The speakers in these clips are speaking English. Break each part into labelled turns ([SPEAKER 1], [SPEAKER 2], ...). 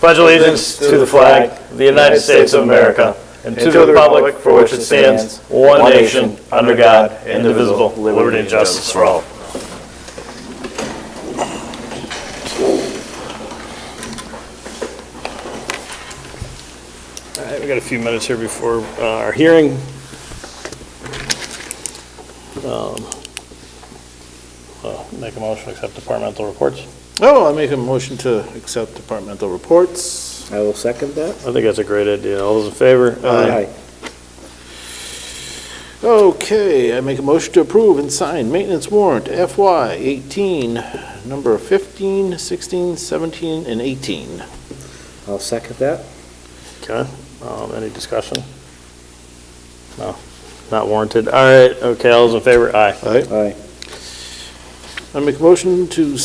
[SPEAKER 1] pledge allegiance to the flag of the United States of America and to the republic for which it stands, one nation, under God, indivisible, with liberty and justice for all. All right, we got a few minutes here before our hearing. Make a motion to accept departmental reports.
[SPEAKER 2] Oh, I make a motion to accept departmental reports.
[SPEAKER 3] I will second that.
[SPEAKER 1] I think that's a great idea. All those in favor?
[SPEAKER 3] Aye.
[SPEAKER 2] Okay, I make a motion to approve and sign maintenance warrant FY 18, number 15, 16, 17, and 18.
[SPEAKER 3] I'll second that.
[SPEAKER 1] Okay, any discussion? No, not warranted. All right, okay, all those in favor? Aye.
[SPEAKER 3] Aye.
[SPEAKER 2] I make a motion to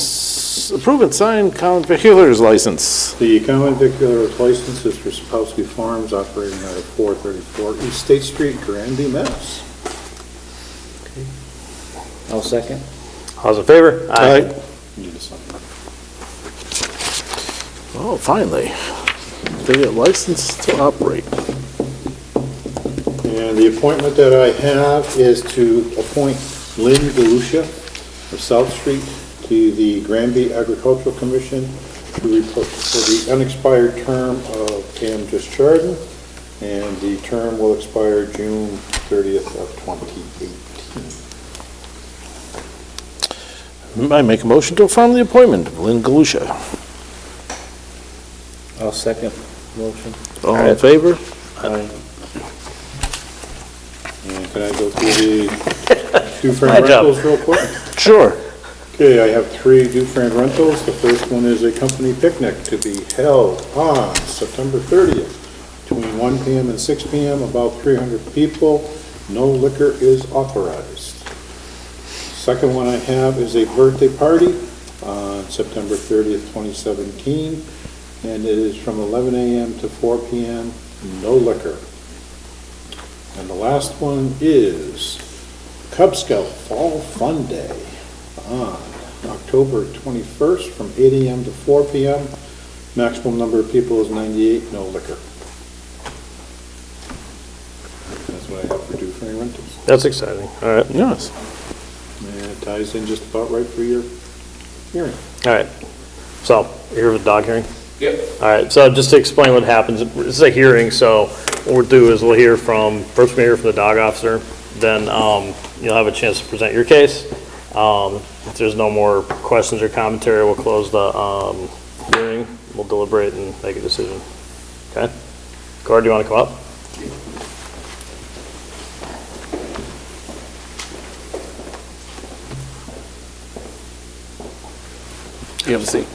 [SPEAKER 2] approve and sign common vicular's license.
[SPEAKER 4] The common vicular license is for Sapowski Farms operating out of 434 East State Street, Granby, Mass.
[SPEAKER 3] I'll second.
[SPEAKER 1] All those in favor?
[SPEAKER 2] Aye.
[SPEAKER 4] Need to sign.
[SPEAKER 2] Oh, finally. They get licensed to operate.
[SPEAKER 4] And the appointment that I have is to appoint Lynn Galusha of South Street to the Granby Agricultural Commission to report for the unexpired term of Pam Chardon, and the term will expire June 30th of 2018.
[SPEAKER 2] I make a motion to affirm the appointment of Lynn Galusha.
[SPEAKER 3] I'll second motion.
[SPEAKER 2] All in favor?
[SPEAKER 3] Aye.
[SPEAKER 4] And can I go through the Dufresne
[SPEAKER 1] My job.
[SPEAKER 4] rentals real quick?
[SPEAKER 2] Sure.
[SPEAKER 4] Okay, I have 3 Dufresne rentals. The first one is a company picnic to be held on September 30th between 1 p.m. and 6 p.m. About 300 people. No liquor is authorized. Second one I have is a birthday party on September 30th, 2017, and it is from 11 a.m. to 4 p.m. No liquor. And the last one is Cub Scout Fall Fun Day on October 21st from 8 a.m. to 4 p.m. Maximum number of people is 98, no liquor. That's what I have for Dufresne Rentals.
[SPEAKER 1] That's exciting. All right.
[SPEAKER 2] Yes.
[SPEAKER 4] And it ties in just about right for your hearing.
[SPEAKER 1] All right. So, you're here for the dog hearing?
[SPEAKER 5] Yep.
[SPEAKER 1] All right, so just to explain what happens, this is a hearing, so what we'll do is we'll hear from the dog officer, then you'll have a chance to present your case. If there's no more questions or commentary, we'll close the hearing, we'll deliberate and make a decision. Okay? Gord, do you want to come up?
[SPEAKER 2] You have a seat.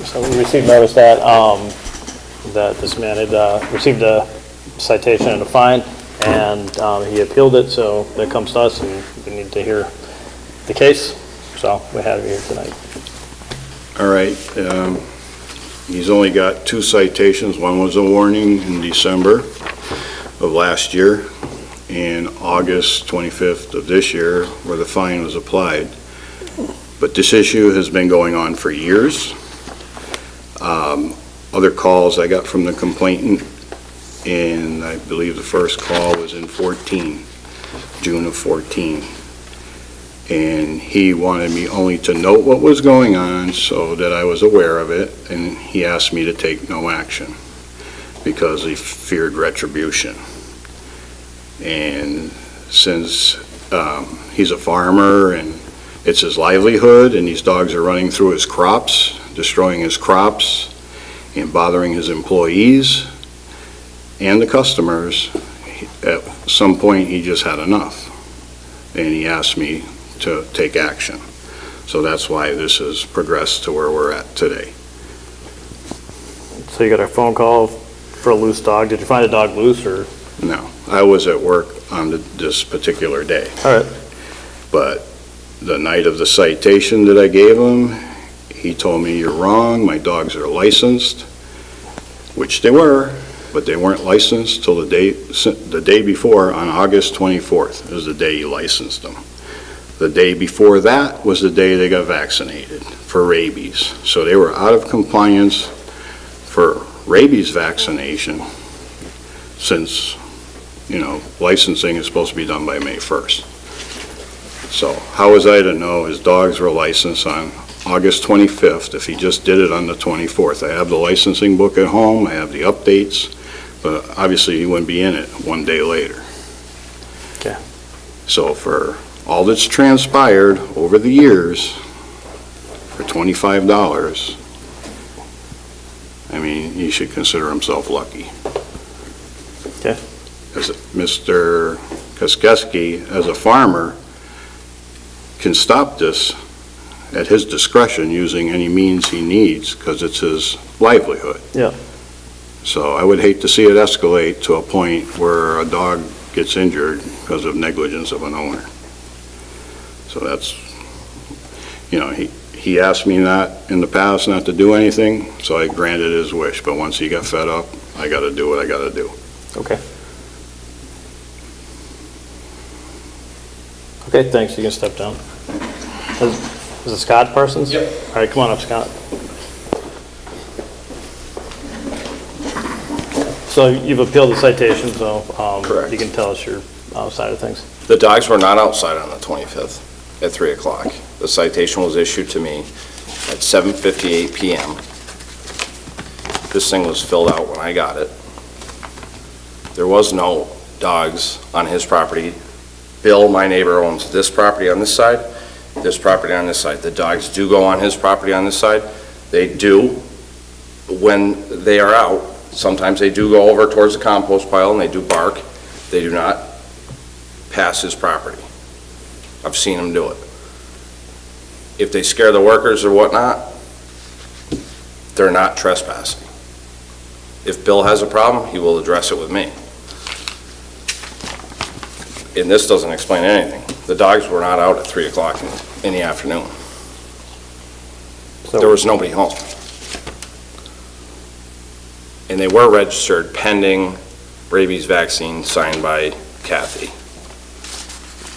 [SPEAKER 1] So we received notice that that this man had received a citation and a fine, and he appealed it, so that comes to us, and we need to hear the case. So we have you here tonight.
[SPEAKER 6] All right. He's only got 2 citations. One was a warning in December of last year, and August 25th of this year, where the fine was applied. But this issue has been going on for years. Other calls I got from the complainant, and I believe the first call was in June of 14. And he wanted me only to note what was going on so that I was aware of it, and he asked me to take no action because he feared retribution. And since he's a farmer and it's his livelihood, and these dogs are running through his crops, destroying his crops, and bothering his employees and the customers, at some point he just had enough. And he asked me to take action. So that's why this has progressed to where we're at today.
[SPEAKER 1] So you got a phone call for a loose dog. Did you find a dog loose, or?
[SPEAKER 6] No, I was at work on this particular day.
[SPEAKER 1] All right.
[SPEAKER 6] But the night of the citation that I gave him, he told me, "You're wrong, my dogs are licensed," which they were, but they weren't licensed till the day before, on August 24th is the day he licensed them. The day before that was the day they got vaccinated for rabies. So they were out of compliance for rabies vaccination since, licensing is supposed to be done by May 1st. So how was I to know his dogs were licensed on August 25th if he just did it on the 24th? I have the licensing book at home, I have the updates, but obviously he wouldn't be in it one day later.
[SPEAKER 1] Okay.
[SPEAKER 6] So for all that's transpired over the years, for $25, I mean, he should consider himself lucky.
[SPEAKER 1] Okay.
[SPEAKER 6] As Mr. Koskeski, as a farmer, can stop this at his discretion using any means he needs because it's his livelihood.
[SPEAKER 1] Yeah.
[SPEAKER 6] So I would hate to see it escalate to a point where a dog gets injured because of negligence of an owner. So that's, he asked me not in the past not to do anything, so I granted his wish. But once he got fed up, I got to do what I got to do.
[SPEAKER 1] Okay. Okay, thanks. You can step down. Is it Scott Parsons? Yep. All right, come on up, Scott. So you've appealed the citation, so
[SPEAKER 5] Correct.
[SPEAKER 1] you can tell us your side of things.
[SPEAKER 5] The dogs were not outside on the 25th at 3 o'clock. The citation was issued to me at 7:58 PM. This thing was filled out when I got it. There was no dogs on his property. Bill, my neighbor, owns this property on this side, this property on this side. The dogs do go on his property on this side. They do, when they are out, sometimes they do go over towards the compost pile and they do bark. They do not pass his property. I've seen them do it. If they scare the workers or whatnot, they're not trespassing. If Bill has a problem, he will address it with me. And this doesn't explain anything. The dogs were not out at 3 o'clock in the afternoon. There was nobody home. And they were registered pending rabies vaccine signed by Kathy.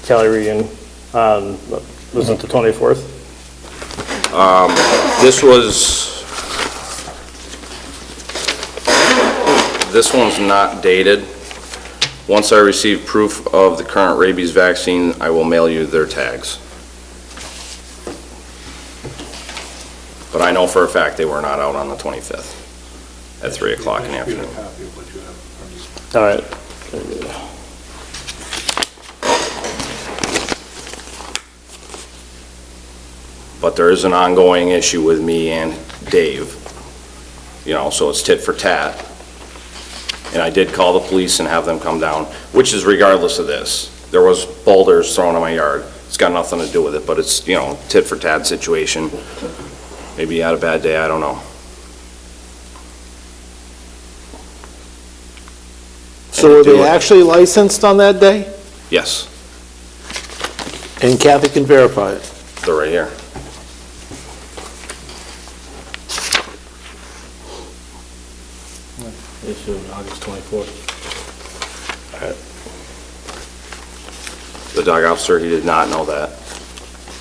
[SPEAKER 1] Kelly Regan, was it the 24th?
[SPEAKER 5] This one's not dated. Once I receive proof of the current rabies vaccine, I will mail you their tags. But I know for a fact they were not out on the 25th at 3 o'clock in the afternoon.
[SPEAKER 1] All right.
[SPEAKER 5] But there is an ongoing issue with me and Dave, so it's tit for tat. And I did call the police and have them come down, which is regardless of this. There was boulders thrown in my yard. It's got nothing to do with it, but it's, tit for tat situation. Maybe he had a bad day, I don't know.
[SPEAKER 2] So were they actually licensed on that day?
[SPEAKER 5] Yes,
[SPEAKER 2] And Kathy can verify it.
[SPEAKER 5] they're right here.
[SPEAKER 3] Issued August 24th.
[SPEAKER 5] The dog officer, he did not know that.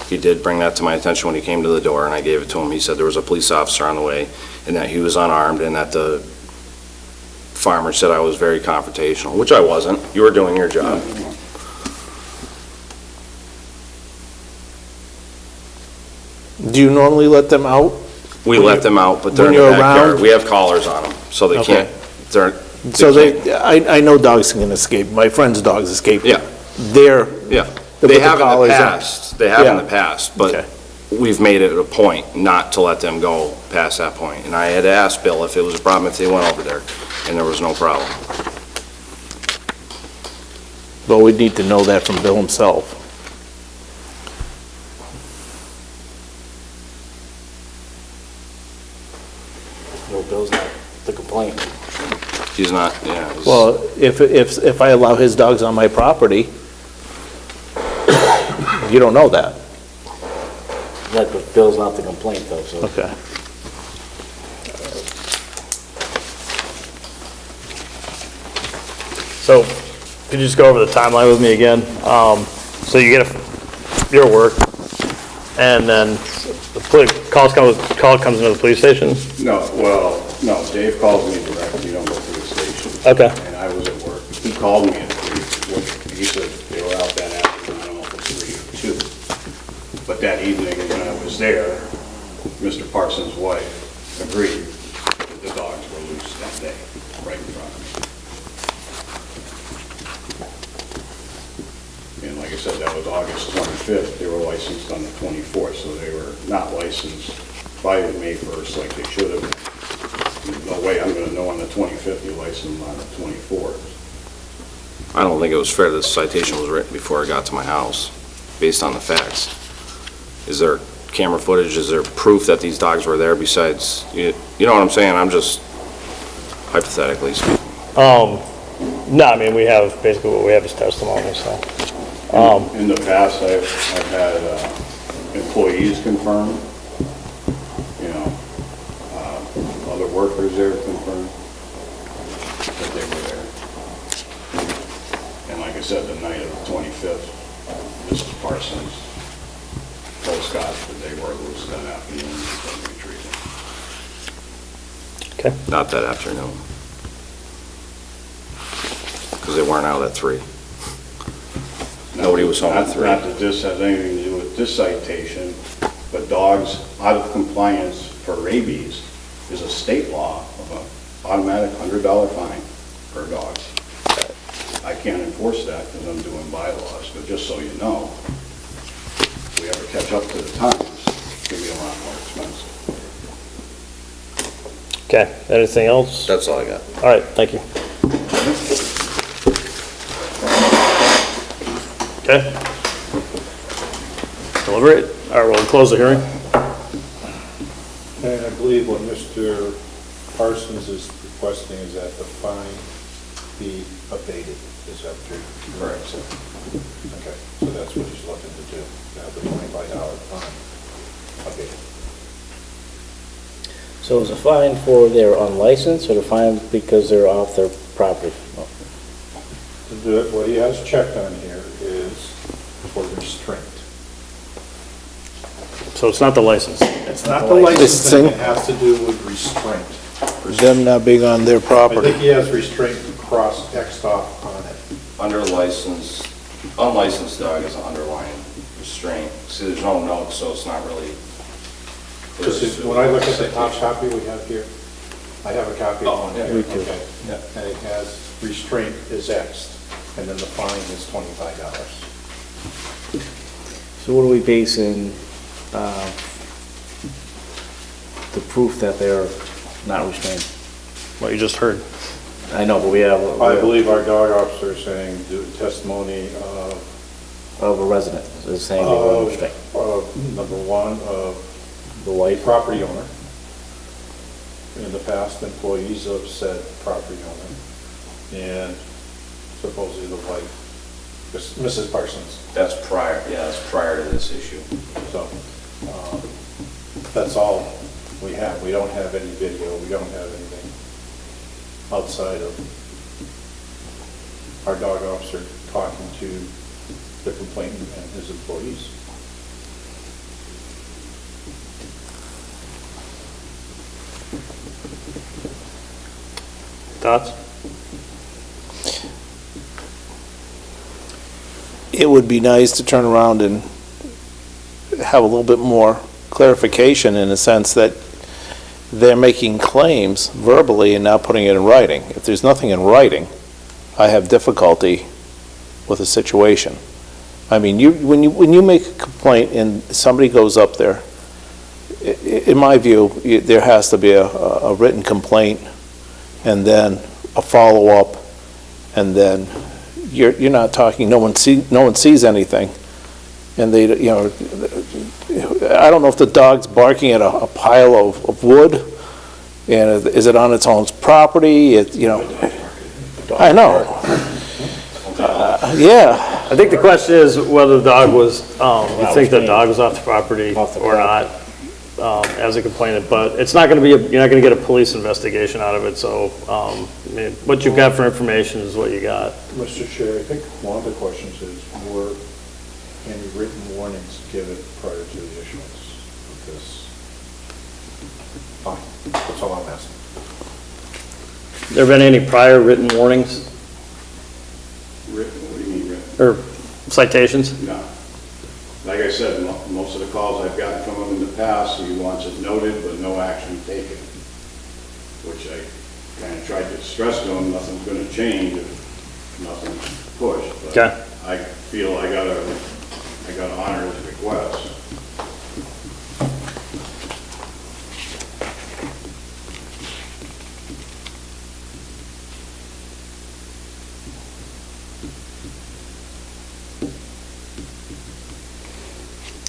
[SPEAKER 5] He did bring that to my attention when he came to the door, and I gave it to him. He said there was a police officer on the way, and that he was unarmed, and that the farmer said I was very confrontational, which I wasn't. You were doing your job.
[SPEAKER 2] Do you normally let them out?
[SPEAKER 5] We let them out, but they're in
[SPEAKER 2] when
[SPEAKER 5] the
[SPEAKER 2] you're
[SPEAKER 5] backyard.
[SPEAKER 2] around?
[SPEAKER 5] We have collars on them, so they
[SPEAKER 2] Okay.
[SPEAKER 5] can't, they're,
[SPEAKER 2] So
[SPEAKER 5] can't-
[SPEAKER 2] I know dogs can escape. My friend's dogs escape.
[SPEAKER 5] Yeah.
[SPEAKER 2] They're,
[SPEAKER 5] yeah.
[SPEAKER 2] put
[SPEAKER 5] They
[SPEAKER 2] the
[SPEAKER 5] have in the
[SPEAKER 2] collars on.
[SPEAKER 5] past. They have in
[SPEAKER 2] Yeah.
[SPEAKER 5] the past,
[SPEAKER 2] Okay.
[SPEAKER 5] but we've made it a point not to let them go past that point. And I had asked Bill if it was a problem if they went over there, and there was no problem.
[SPEAKER 2] but we'd need to know that from Bill himself.
[SPEAKER 3] Well, Bill's not the complaint.
[SPEAKER 5] He's not, yeah. he's-
[SPEAKER 2] Well, if I allow his dogs on my property, you don't know that.
[SPEAKER 3] That, but Bill's not the complaint though, so.
[SPEAKER 2] Okay.
[SPEAKER 1] So could you just go over the timeline with me again? So you get your work, and then the call comes into the police station?
[SPEAKER 6] No, well, no, Dave calls me directly, you don't go through the station.
[SPEAKER 1] Okay.
[SPEAKER 6] And I was at work. He called me at 3, he said they were out that afternoon, I don't know if it was 3 or 2. But that evening, when I was there, Mr. Parsons' wife agreed that the dogs were loose that day, right in front of me. And like I said, that was August 25th, they were licensed on the 24th, so they were not licensed by May 1st like they should have been. There's no way I'm gonna know on the 25th, you licensed them on the 24th.
[SPEAKER 5] I don't think it was fair that the citation was written before I got to my house, based on the facts. Is there camera footage, is there proof that these dogs were there besides, you know what I'm saying? I'm just hypothetically speaking.
[SPEAKER 1] No, I mean, we have, basically what we have is testimony, so.
[SPEAKER 6] In the past, I've had employees confirm, you know, other workers there confirm that they were there. And like I said, the night of the 25th, Mrs. Parsons told Scott that they were loose that afternoon and retrieved them.
[SPEAKER 1] Okay.
[SPEAKER 5] Not that afternoon. Because they weren't out at 3. Nobody was home at 3.
[SPEAKER 6] Not that this has anything to do with this citation, but dogs out of compliance for rabies is a state law of an automatic $100 fine per dog. I can't enforce that because I'm doing bylaws, but just so you know, if we ever catch up to the times, it's going to be a lot more expensive.
[SPEAKER 1] Okay, anything else?
[SPEAKER 5] That's all I got.
[SPEAKER 1] All right, thank you. Okay. Deliberate. All right, we'll close the hearing.
[SPEAKER 4] And I believe what Mr. Parsons is requesting is that the fine be abated. Is that true?
[SPEAKER 6] Correct.
[SPEAKER 4] Okay, so that's what he's looking to do, to have the $25 fine abated.
[SPEAKER 3] So is a fine for their unlicensed or the fine because they're off their property?
[SPEAKER 4] What he has checked on here is for restraint.
[SPEAKER 1] So it's not the license.
[SPEAKER 4] It's not the licensing, it has to do with restraint.
[SPEAKER 2] Them not being on their
[SPEAKER 4] I
[SPEAKER 2] property.
[SPEAKER 4] think he has restraint cross Xed off on it.
[SPEAKER 5] Under licensed, unlicensed dog is an underlying restraint. See, there's no note, so it's not really.
[SPEAKER 4] Just when I look at the top copy we have here, I have a copy of one here.
[SPEAKER 5] Me
[SPEAKER 3] too.
[SPEAKER 4] Okay. And it has restraint is Xed, and then the fine is $25.
[SPEAKER 3] So what are we basing the proof that they're not restrained?
[SPEAKER 1] What you just heard.
[SPEAKER 3] I know, but we have
[SPEAKER 4] I believe our dog officer is saying the testimony
[SPEAKER 3] of a resident is saying they were
[SPEAKER 4] of,
[SPEAKER 3] restrained.
[SPEAKER 4] number one, of
[SPEAKER 3] The wife,
[SPEAKER 4] property owner. In the past, employees of said property owner, and supposedly the wife, Mrs. Parsons.
[SPEAKER 5] That's prior, yeah, that's prior to this issue.
[SPEAKER 4] So, that's all we have. We don't have any video, we don't have anything outside of our dog officer talking to the complainant and his employees.
[SPEAKER 1] Thoughts?
[SPEAKER 2] It would be nice to turn around and have a little bit more clarification in the sense that they're making claims verbally and now putting it in writing. If there's nothing in writing, I have difficulty with the situation. I mean, when you make a complaint and somebody goes up there, in my view, there has to be a written complaint and then a follow-up, and then you're not talking, no one sees anything. And they, you know, I don't know if the dog's barking at a pile of wood, and is it on its own property? I know. Yeah.
[SPEAKER 1] I think the question is whether the dog was, you think the dog was off the property or not, as a complainant, but it's not gonna be, you're not gonna get a police investigation out of it, so, I mean, what you've got for information is what you got.
[SPEAKER 4] Mr. Chair, I think one of the questions is, any written warnings given prior to the issuance of this. Fine, that's all I'm asking.
[SPEAKER 1] There been any prior written warnings
[SPEAKER 6] Written, what do you mean written?
[SPEAKER 1] or citations?
[SPEAKER 6] No. Like I said, most of the calls I've gotten from him in the past, he wants it noted, but no action taken, which I kind of tried to stress to him, nothing's going to change if nothing's pushed. But
[SPEAKER 1] Okay.
[SPEAKER 6] I feel I gotta honor his request.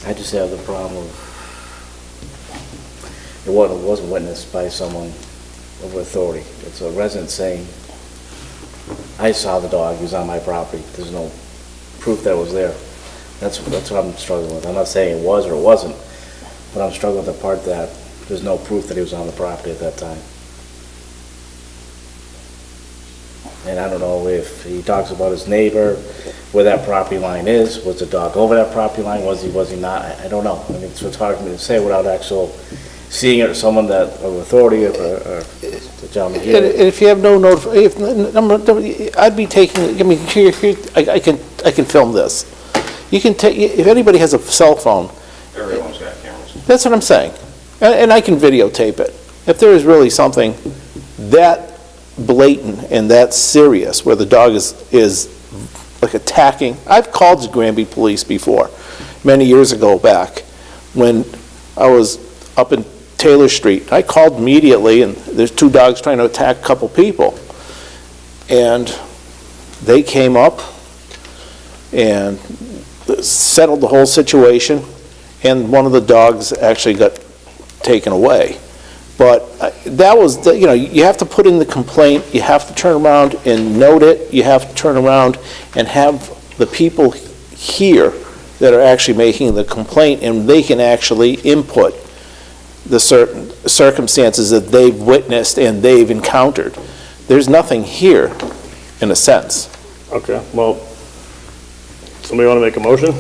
[SPEAKER 3] I just have the problem of, it wasn't witnessed by someone of authority. It's a resident saying, I saw the dog, he was on my property. There's no proof that it was there. That's what I'm struggling with. I'm not saying it was or it wasn't, but I'm struggling with the part that there's no proof that he was on the property at that time. And I don't know if he talks about his neighbor, where that property line is. Was the dog over that property line? Was he not? I don't know. I mean, it's hard for me to say without actual seeing it or someone that, of authority or the gentleman
[SPEAKER 2] And
[SPEAKER 3] here.
[SPEAKER 2] if you have no I'd be taking, I mean, I can film this. You can take, if anybody has a cell phone,
[SPEAKER 5] Everyone's got cameras.
[SPEAKER 2] that's what I'm saying. And I can videotape it. If there is really something that blatant and that serious, where the dog is like attacking. I've called the Granby police before, many years ago back, when I was up in Taylor Street. I called immediately, and there's two dogs trying to attack a couple people. And they came up and settled the whole situation, and one of the dogs actually got taken away. But that was, you have to put in the complaint, you have to turn around and note it, you have to turn around and have the people here that are actually making the complaint, and they can actually input the certain circumstances that they've witnessed and they've encountered. There's nothing here, in a sense.
[SPEAKER 1] Okay, well, somebody want to make a motion?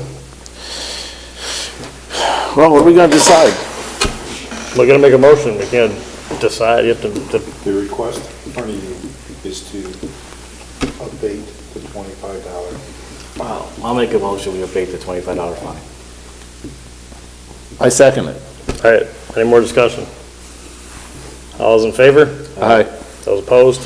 [SPEAKER 2] Well, what are we going to decide?
[SPEAKER 1] We're going to make a motion, we can't decide, you have to,
[SPEAKER 4] The request in front of you is to abate the $25.
[SPEAKER 3] Wow, I'll make a motion, we abate the $25 fine.
[SPEAKER 2] I second it.
[SPEAKER 1] all right, any more discussion? All those in favor?
[SPEAKER 2] Aye.
[SPEAKER 1] Those opposed?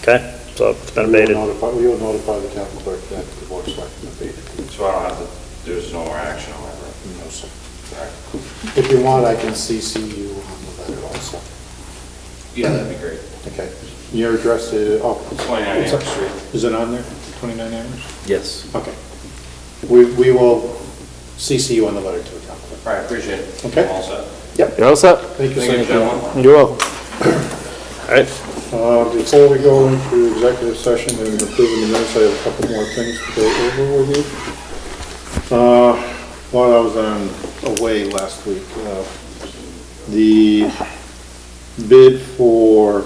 [SPEAKER 1] Okay, so it's been abated.
[SPEAKER 4] We will notify the town clerk that the board of selectmen abated.
[SPEAKER 5] So I don't have to, there's no more action on that, right?
[SPEAKER 4] No, sir. If you want, I can CC you on the letter also.
[SPEAKER 5] Yeah, that'd be great.
[SPEAKER 4] Okay. Your address is,
[SPEAKER 5] 29 Amherst Street.
[SPEAKER 4] is it on there? 29 Amherst?
[SPEAKER 3] Yes.
[SPEAKER 4] Okay. We will CC you on the letter to the town clerk.
[SPEAKER 5] All right, appreciate it.
[SPEAKER 4] Okay.
[SPEAKER 5] All set.
[SPEAKER 2] You're all set?
[SPEAKER 4] Thank you,
[SPEAKER 5] Thank you,
[SPEAKER 4] sir.
[SPEAKER 5] gentlemen.
[SPEAKER 2] You're welcome.
[SPEAKER 1] All right,
[SPEAKER 4] Before we go into executive session and approving the minutes, I have a couple more things to go over with you. While I was away last week, the bid for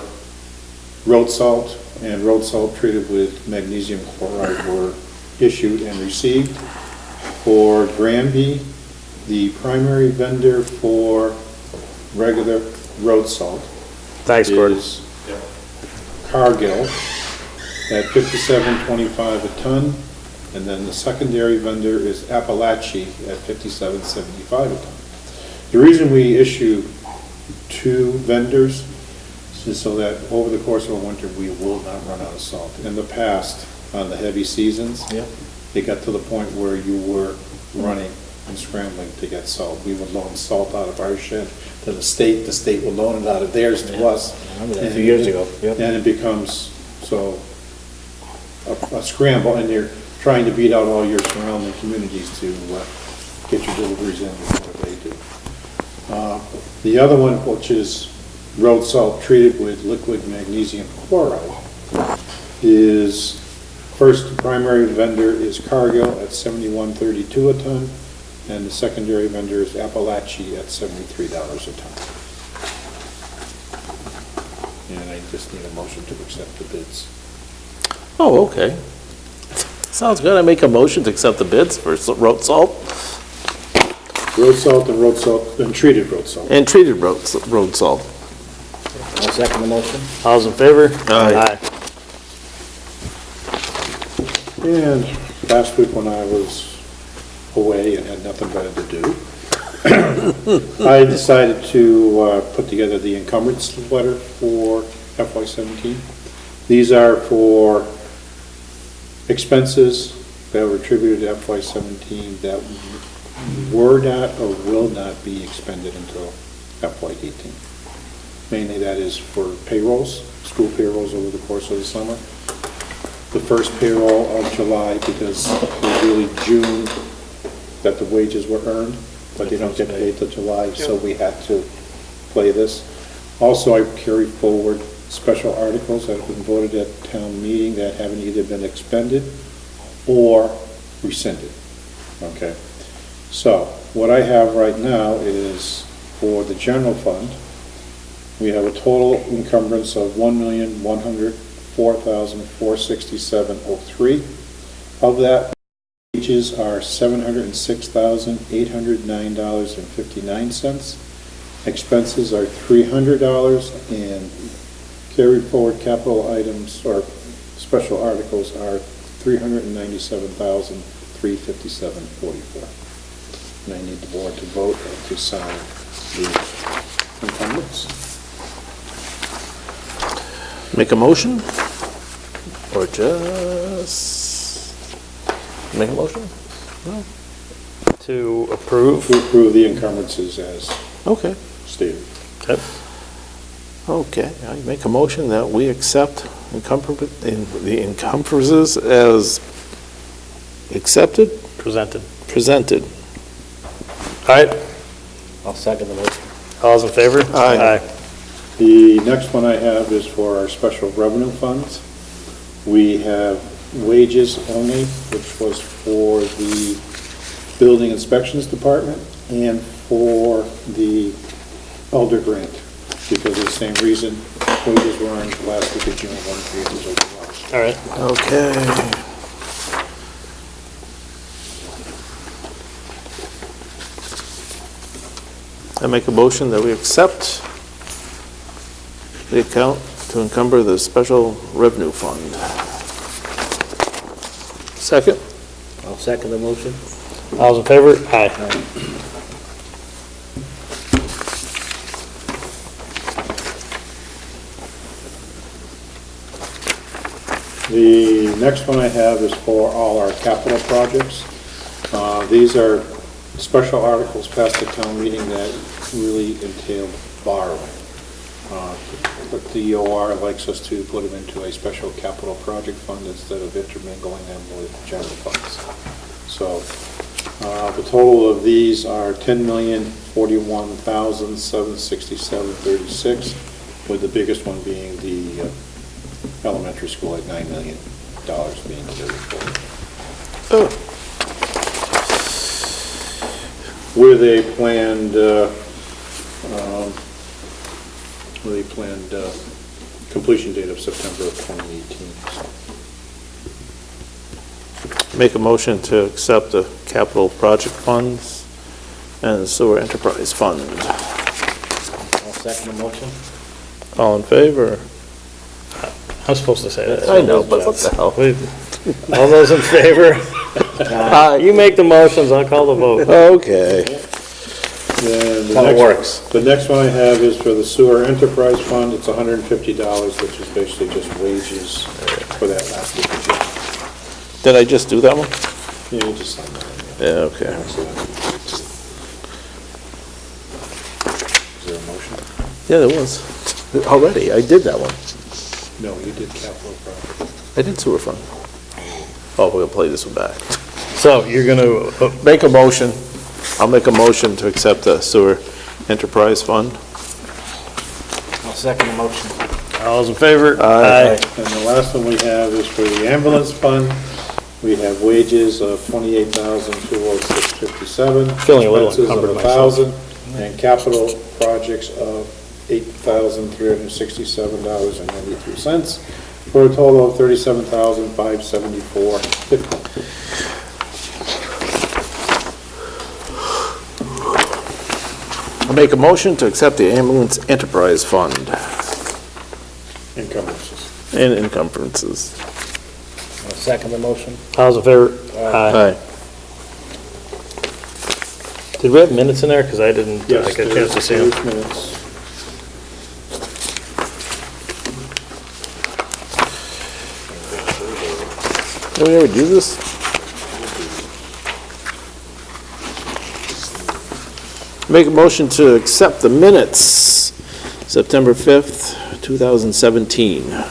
[SPEAKER 4] road salt and road salt treated with magnesium chloride were issued and received. For Granby, the primary vendor for regular road salt
[SPEAKER 1] thanks, Gordon.
[SPEAKER 4] is Cargill at $57.25 a ton, and then the secondary vendor is Appalachia at $57.75 a ton. The reason we issue two vendors is so that over the course of a winter, we will not run out of salt. In the past, on the heavy seasons,
[SPEAKER 3] Yep.
[SPEAKER 4] it got to the point where you were running and scrambling to get salt. We would loan salt out of our shed to the state would loan it out of theirs to us.
[SPEAKER 3] I remember that a few years ago, yep.
[SPEAKER 4] And it becomes a scramble, and you're trying to beat out all your surrounding communities to get your deliveries in before they do. The other one, which is road salt treated with liquid magnesium chloride, is, first primary vendor is Cargill at $71.32 a ton, and the secondary vendor is Appalachia at $73 a ton. And I just need a motion to accept the bids.
[SPEAKER 2] Oh, okay. Sounds good. I make a motion to accept the bids for road salt
[SPEAKER 4] Road salt and treated road salt.
[SPEAKER 2] and treated road salt.
[SPEAKER 3] I'll second the motion.
[SPEAKER 1] All's in favor?
[SPEAKER 2] Aye.
[SPEAKER 4] And last week when I was away and had nothing better to do, I decided to put together the encumbrance letter for FY17. These are for expenses that were attributed to FY17 that were not or will not be expended until FY18. Mainly that is for payrolls, school payrolls over the course of the summer. The first payroll of July, because it was really June that the wages were earned, but they don't get paid till July, so we had to play this. Also, I carry forward special articles that have been voted at town meeting that haven't either been expended or rescinded, okay? So, what I have right now is for the general fund, we have a total encumbrance of $1,104,467.03. Of that, wages are $706,809.59. Expenses are $300, and carried forward capital items or special articles are $397,357.44. And I need the board to vote and to sign the encumbrance.
[SPEAKER 2] Make a motion? Or just make a motion?
[SPEAKER 1] To approve?
[SPEAKER 4] To approve the encumbrances as
[SPEAKER 2] Okay.
[SPEAKER 4] stated.
[SPEAKER 1] Okay.
[SPEAKER 2] Okay, I make a motion that we accept the encumbrances as accepted,
[SPEAKER 1] Presented.
[SPEAKER 2] presented.
[SPEAKER 1] All right,
[SPEAKER 3] I'll second the motion.
[SPEAKER 1] all's in favor?
[SPEAKER 2] Aye.
[SPEAKER 4] The next one I have is for our special revenue funds. We have wages only, which was for the building inspections department and for the elder grant, because of the same reason, wages were earned last week of June, $1,300 was overlost.
[SPEAKER 1] All right,
[SPEAKER 2] Okay. I make a motion that we accept the account to encumber the special revenue fund. Second?
[SPEAKER 3] I'll second the motion.
[SPEAKER 1] all's in favor? Aye.
[SPEAKER 4] The next one I have is for all our capital projects. These are special articles passed at town meeting that really entail borrowing. But the OR likes us to put them into a special capital project fund instead of intermingling them with general funds. So the total of these are $10,041,767.36, with the biggest one being the elementary school at $9 million being delivered for.
[SPEAKER 2] Oh.
[SPEAKER 4] With a planned, completion date of September of 2018.
[SPEAKER 2] Make a motion to accept the capital project funds and the sewer enterprise fund.
[SPEAKER 3] I'll second the motion.
[SPEAKER 2] All in favor?
[SPEAKER 1] I'm supposed to say that.
[SPEAKER 2] I know, but what the hell?
[SPEAKER 1] Wait, all those in favor? You make the motions, I'll call the vote.
[SPEAKER 2] Okay.
[SPEAKER 4] Then the
[SPEAKER 1] How it
[SPEAKER 4] next-
[SPEAKER 1] works.
[SPEAKER 4] The next one I have is for the sewer enterprise fund. It's $150, which is basically just wages for that last week of June.
[SPEAKER 2] Did I just do that one?
[SPEAKER 4] Yeah, you just sign that.
[SPEAKER 2] Yeah, okay.
[SPEAKER 4] Is there a motion?
[SPEAKER 2] Yeah, there was. Already, I did that one.
[SPEAKER 4] No, you did capital project.
[SPEAKER 2] I did sewer fund. Oh, we're gonna play this one back.
[SPEAKER 1] So you're gonna,
[SPEAKER 2] Make a motion. I'll make a motion to accept the sewer enterprise fund.
[SPEAKER 3] I'll second the motion.
[SPEAKER 1] all those in favor?
[SPEAKER 2] Aye.
[SPEAKER 4] And the last one we have is for the ambulance fund. We have wages of $28,206.57.
[SPEAKER 1] Feeling a little
[SPEAKER 4] expenses of
[SPEAKER 1] encumbered myself.
[SPEAKER 4] $1,000, and capital projects of $8,367.93. for a total of $37,574.50.
[SPEAKER 2] I'll make a motion to accept the ambulance enterprise fund
[SPEAKER 4] Encumbrances.
[SPEAKER 2] and encumbrances.
[SPEAKER 3] I'll second the motion.
[SPEAKER 1] How's in favor?
[SPEAKER 2] Aye.
[SPEAKER 1] Did we have minutes in there? Because I didn't
[SPEAKER 4] Yes,
[SPEAKER 1] get a chance to see them.
[SPEAKER 4] there's minutes.
[SPEAKER 2] Did we ever do this? Make a motion to accept the minutes, September 5th, 2017.
[SPEAKER 3] I'll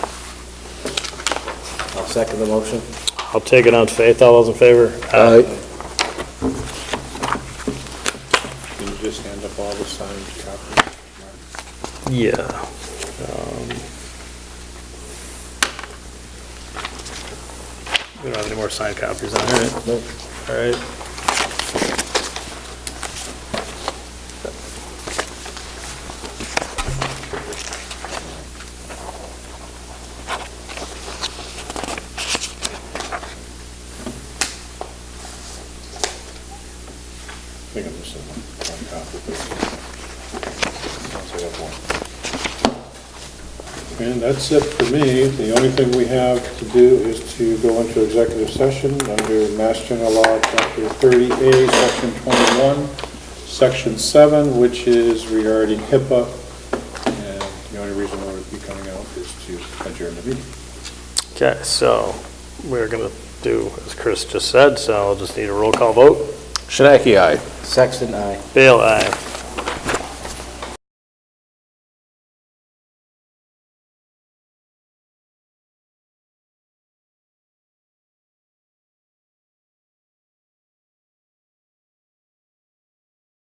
[SPEAKER 3] second the motion.
[SPEAKER 1] I'll take it on faith. All those in favor?
[SPEAKER 2] Aye.
[SPEAKER 4] Can you just hand up all the signed copies?
[SPEAKER 1] Yeah. We don't have any more signed copies on here.
[SPEAKER 3] Nope.
[SPEAKER 1] All right.
[SPEAKER 4] I think I'm missing one copy. Yes, I have one. And that's it for me. The only thing we have to do is to go into executive session under Mass General Law, Chapter 30A, Section 21, Section 7, which is regarding HIPAA. And the only reason why we'll be coming out is to adjourn the meeting.
[SPEAKER 1] Okay, so we're going to do, as Chris just said, so I'll just need a roll call vote.
[SPEAKER 2] Shinaki, aye.
[SPEAKER 3] Sexton, aye.
[SPEAKER 1] Bale, aye.